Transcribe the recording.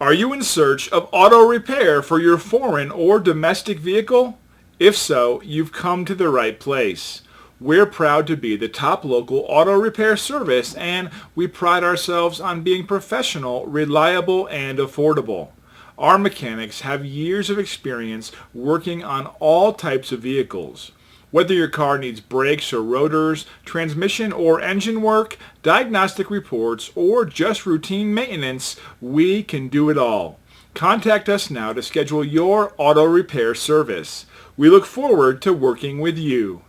Are you in search of auto repair for your foreign or domestic vehicle? If so, you've come to the right place. We're proud to be the top local auto repair service, and we pride ourselves on being professional, reliable, and affordable. Our mechanics have years of experience working on all types of vehicles. Whether your car needs brakes or rotors, transmission or engine work, diagnostic reports, or just routine maintenance, we can do it all. Contact us now to schedule your auto repair service. We look forward to working with you.